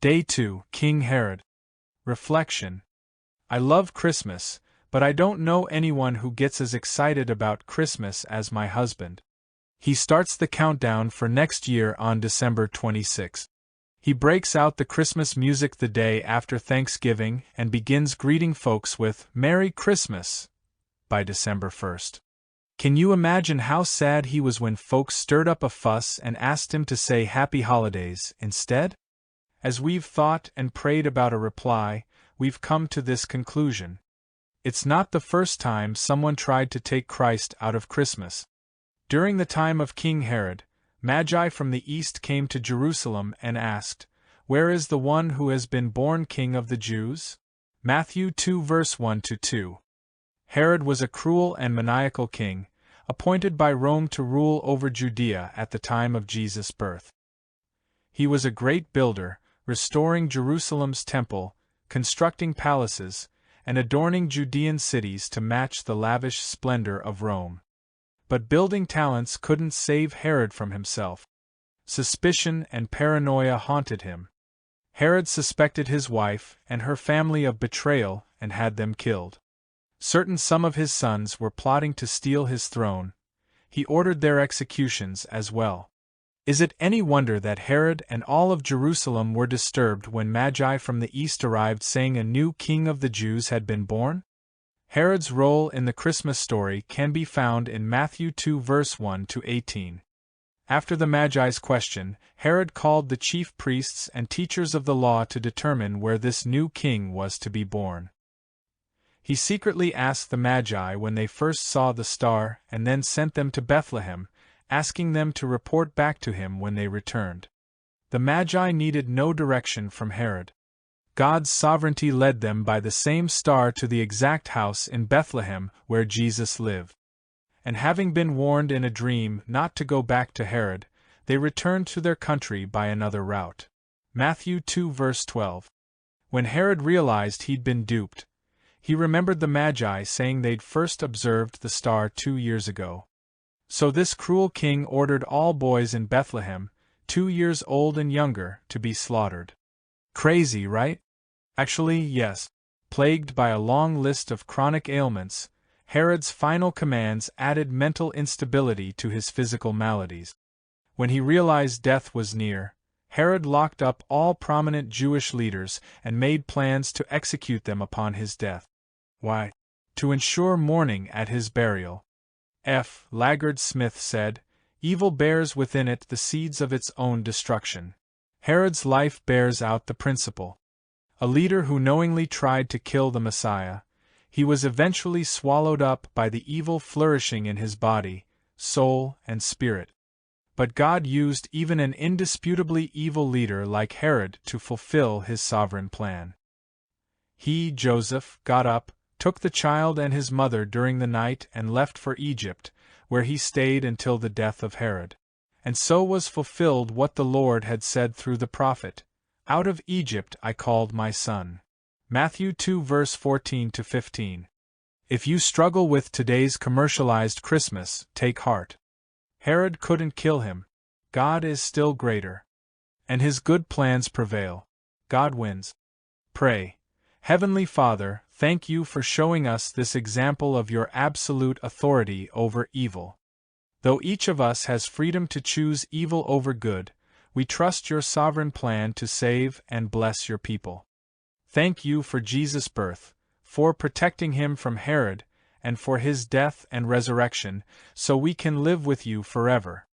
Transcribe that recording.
Day 2, King Herod. Reflection. I love Christmas, but I don't know anyone who gets as excited about Christmas as my husband. He starts the countdown for next year on December 26. He breaks out the Christmas music the day after Thanksgiving and begins greeting folks with "Merry Christmas" by December 1st. Can you imagine how sad he was when folks stirred up a fuss and asked him to say Happy Holidays instead? As we've thought and prayed about a reply, we've come to this conclusion. It's not the first time someone tried to take Christ out of Christmas. During the time of King Herod, Magi from the east came to Jerusalem and asked, "Where is the one who has been born King of the Jews?" Matthew 2 verse 1-2. Herod was a cruel and maniacal king, appointed by Rome to rule over Judea at the time of Jesus' birth. He was a great builder, restoring Jerusalem's temple, constructing palaces, and adorning Judean cities to match the lavish splendor of Rome. But building talents couldn't save Herod from himself. Suspicion and paranoia haunted him. Herod suspected his wife and her family of betrayal and had them killed. Some of his sons were plotting to steal his throne. He ordered their executions as well. Is it any wonder that Herod and all of Jerusalem were disturbed when Magi from the east arrived saying a new king of the Jews had been born? Herod's role in the Christmas story can be found in Matthew 2 verse 1-18. After the Magi's question, Herod called the chief priests and teachers of the law to determine where this new king was to be born. He secretly asked the Magi when they first saw the star and then sent them to Bethlehem, asking them to report back to him when they returned. The Magi needed no direction from Herod. God's sovereignty led them by the same star to the exact house in Bethlehem where Jesus lived. And having been warned in a dream not to go back to Herod, they returned to their country by another route. Matthew 2 verse 12. When Herod realized he'd been duped, he remembered the Magi saying they'd first observed the star 2 years ago. So this cruel king ordered all boys in Bethlehem, 2 years old and younger, to be slaughtered. Crazy, right? Actually, yes. Plagued by a long list of chronic ailments, Herod's final commands added mental instability to his physical maladies. When he realized death was near, Herod locked up all prominent Jewish leaders and made plans to execute them upon his death. Why? To ensure mourning at his burial. F. Laggard Smith said, "Evil bears within it the seeds of its own destruction." Herod's life bears out the principle. A leader who knowingly tried to kill the Messiah, he was eventually swallowed up by the evil flourishing in his body, soul, and spirit. But God used even an indisputably evil leader like Herod to fulfill his sovereign plan. He, Joseph, got up, took the child and his mother during the night and left for Egypt, where he stayed until the death of Herod. And so was fulfilled what the Lord had said through the prophet, "Out of Egypt I called my son." Matthew 2 verse 14-15. If you struggle with today's commercialized Christmas, take heart. Herod couldn't kill him. God is still greater. And his good plans prevail. God wins. Pray. Heavenly Father, thank you for showing us this example of your absolute authority over evil. Though each of us has freedom to choose evil over good, we trust your sovereign plan to save and bless your people. Thank you for Jesus' birth, for protecting him from Herod, and for his death and resurrection, so we can live with you forever.